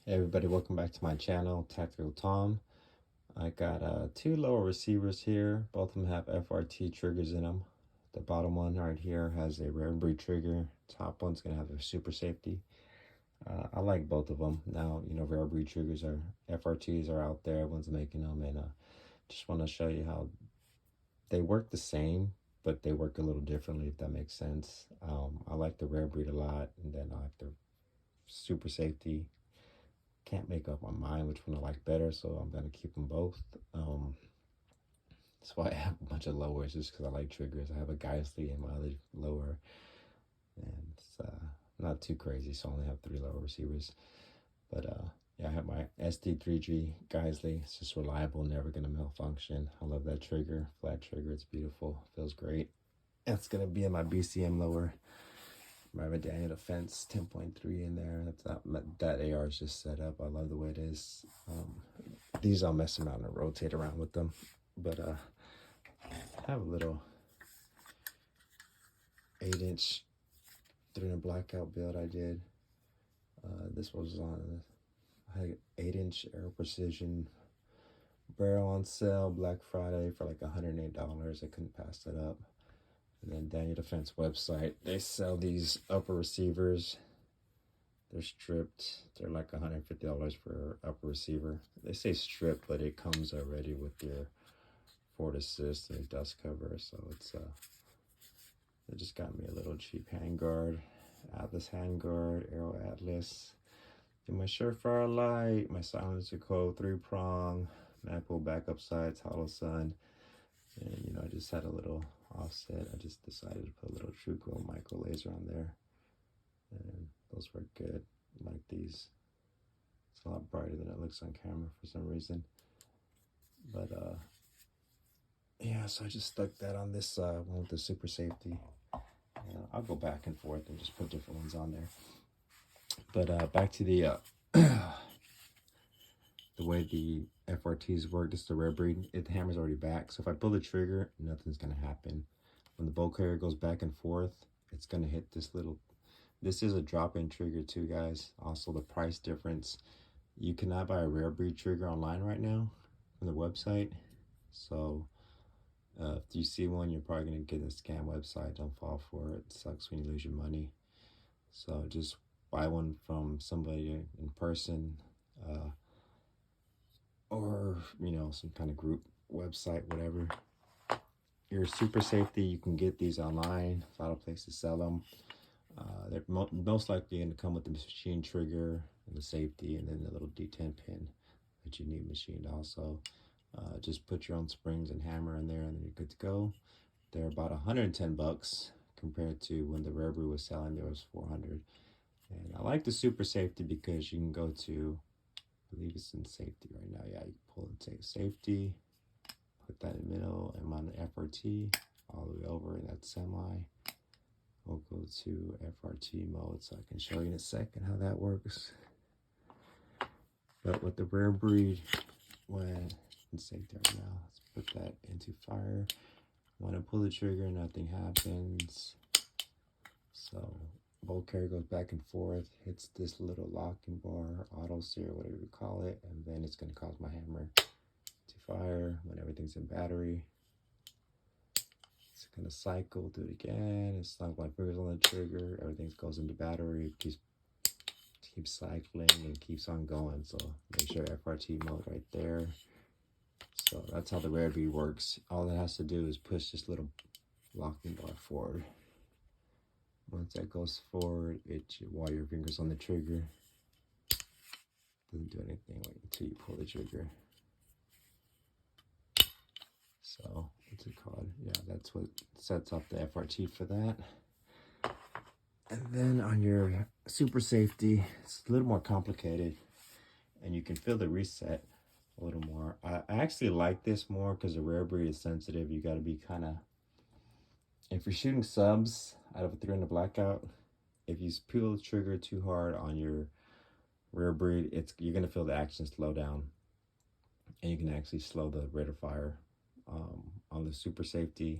Hey everybody, welcome back to my channel, Tactical Tom. I got two lower receivers here. Both of them have FRT triggers in them. The bottom one right here has a rare breed trigger. Top one's gonna have a Supersafety. I like both of them. Now, you know, rare breed triggers are, FRTs are out there, everyone's making them, and just want to show you how they work the same, but they work a little differently, if that makes sense. I like the rare breed a lot, and then I like the Supersafety. Can't make up my mind which one I like better, so I'm gonna keep them both. That's why I have a bunch of lowers, just because I like triggers. I have a geissele in my other lower, and it's not too crazy, so I only have 3 lower receivers. But yeah, I have my SD3G geissele. It's just reliable, never gonna malfunction. I love that trigger, flat trigger. It's beautiful, feels great. It's gonna be in my BCM lower. My Daniel Defense 10.3 in there. That AR is just set up. I love the way it is. These I'll mess around and rotate around with them. But I have a little 8-inch 300 blackout build I did. This was on, I had 8-inch Aero Precision barrel on sale Black Friday for like $108. I couldn't pass that up. And then Daniel Defense website, they sell these upper receivers. They're stripped. They're like $150 for upper receiver. They say stripped, but it comes already with your forward assist and dust cover. So it's they just got me a little cheap handguard, Atlas handguard, Aero Atlas. And my Surefire light, my silencerco 3-prong, Magpul backup sights, hollow sun. And you know, I just had a little offset. I just decided to put a little truglo micro laser on there, and those work good. Like these, it's a lot brighter than it looks on camera for some reason. But yeah, so I just stuck that on this one with the Supersafety. I'll go back and forth and just put different ones on there. But back to the the way the FRTs work. This is the rare breed. The hammer's already back, so if I pull the trigger, nothing's gonna happen. When the bolt carrier goes back and forth, it's gonna hit this little. This is a drop-in trigger too, guys. Also, the price difference. You cannot buy a rare breed trigger online right now from the website. So if you see one, you're probably gonna get a scam website. Don't fall for it. It sucks when you lose your money. So just buy one from somebody in person, or you know, some kind of group website, whatever. Your Supersafety, you can get these online. A lot of places sell them. They're most likely going to come with the machine trigger and the safety, and then the little D10 pin that you need machined also. Just put your own springs and hammer in there, and then you're good to go. They're about 110 bucks compared to when the rare breed was selling. There was 400. And I like the Supersafety because you can go to, I believe it's in safety right now. Yeah, you can pull and take safety, put that in the middle, and I'm on the FRT all the way over in that semi. We'll go to FRT mode so I can show you in a second how that works. But with the rare breed, when it's safe there now, let's put that into fire. When I pull the trigger, nothing happens. So bolt carrier goes back and forth, hits this little locking bar, auto sear, whatever you call it, and then it's going to cause my hammer to fire when everything's in battery. It's gonna cycle, do it again. It's not like fingers on the trigger. Everything goes into battery. It keeps cycling and keeps on going. So make sure FRT mode right there. So that's how the rare breed works. All it has to do is push this little locking bar forward. Once that goes forward, while your fingers on the trigger, doesn't do anything until you pull the trigger. So what's it called? Yeah, that's what sets up the FRT for that. And then on your Supersafety, it's a little more complicated, and you can feel the reset a little more. I actually like this more because the rare breed is sensitive. You got to be kind of, if you're shooting subs out of a 300 blackout, if you pull the trigger too hard on your rare breed, you're gonna feel the action slow down, and you can actually slow the rate of fire. On the Supersafety,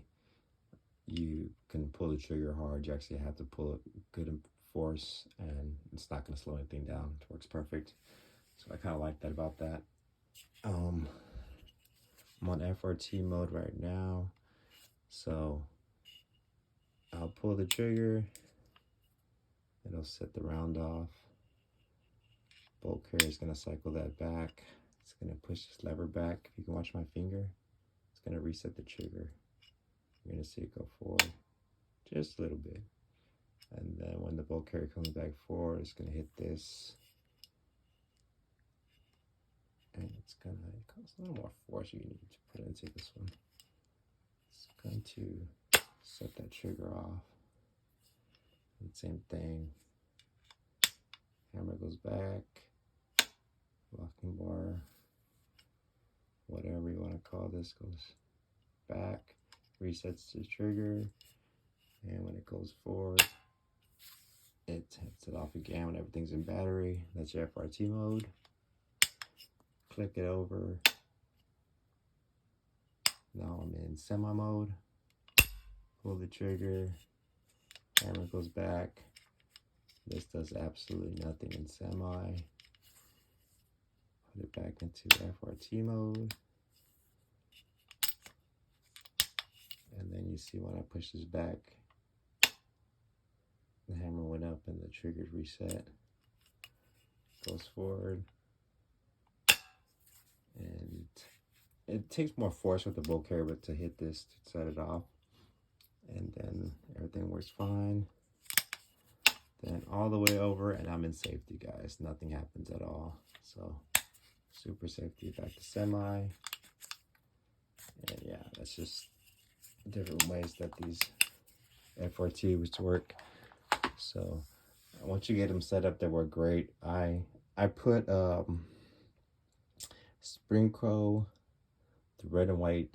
you can pull the trigger hard. You actually have to pull it good in force, and it's not going to slow anything down. It works perfect. So I kind of like that about that. I'm on FRT mode right now, so I'll pull the trigger. It'll set the round off. Bolt carrier is gonna cycle that back. It's gonna push this lever back. If you can watch my finger, it's gonna reset the trigger. You're gonna see it go forward just a little bit. And then when the bolt carrier comes back forward, it's gonna hit this. And it's gonna cause a little more force you need to put into this one. It's going to set that trigger off. And same thing. Hammer goes back. Locking bar, whatever you want to call this, goes back. Resets the trigger. And when it goes forward, it hits it off again when everything's in battery. That's your FRT mode. Click it over. Now I'm in semi mode. Pull the trigger. Hammer goes back. This does absolutely nothing in semi. Put it back into FRT mode. And then you see when I push this back, the hammer went up and the trigger's reset. Goes forward. And it takes more force with the bolt carrier but to hit this to set it off. And then everything works fine. Then all the way over and I'm in safety, guys. Nothing happens at all. So super safety back to semi. And yeah, that's just different ways that these FRTs work. So once you get them set up, they work great. I put spring crow, the red and white,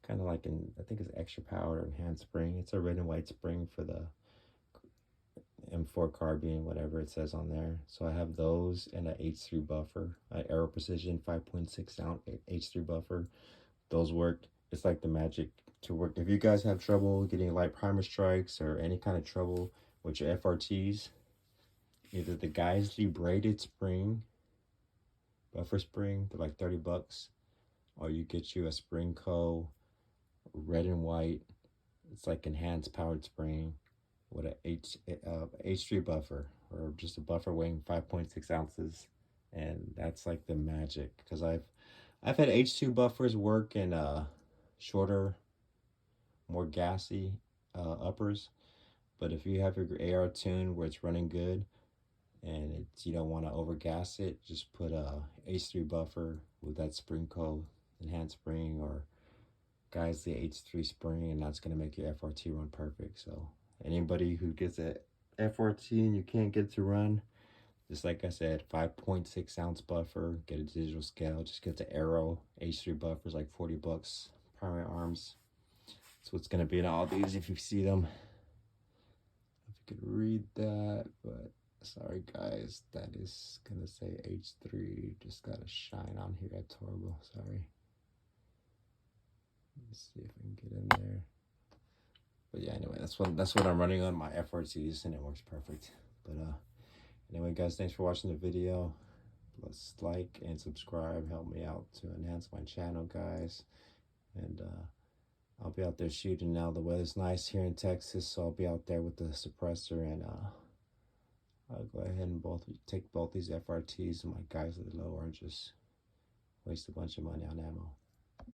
kind of like I think it's extra power and hand spring. It's a red and white spring for the M4 carbine, whatever it says on there. So I have those and an H3 buffer, an Aero Precision 5.6 ounce H3 buffer. Those worked. It's like the magic to work. If you guys have trouble getting light primer strikes or any kind of trouble with your FRTs, either the geissele braided spring, buffer spring, they're like $30, or you get you a Spring Co. red and white. It's like enhanced powered spring with a H3 buffer, or just a buffer weighing 5.6 ounces, and that's like the magic. Because I've had H2 buffers work in shorter, more gassy uppers, but if you have your AR tune where it's running good and you don't want to overgas it, just put a H3 buffer with that Spring Co. enhanced spring or geissele H3 spring, and that's going to make your FRT run perfect. So anybody who gets a FRT and you can't get it to run, just like I said, 5.6 ounce buffer, get a digital scale, just get the Aero H3 buffers, like $40, primary arms. That's what's going to be in all these if you see them. If you could read that, but sorry guys, that is going to say H3, just got a shine on here at Turbo, sorry. Let's see if I can get in there. But yeah, anyway, that's what I'm running on my FRTs, and it works perfect. But anyway, guys, thanks for watching the video. Let's like and subscribe, help me out to enhance my channel, guys. And I'll be out there shooting now. The weather's nice here in Texas, so I'll be out there with the suppressor, and I'll go ahead and take both these FRTs and my geissele lower and just waste a bunch of money on ammo.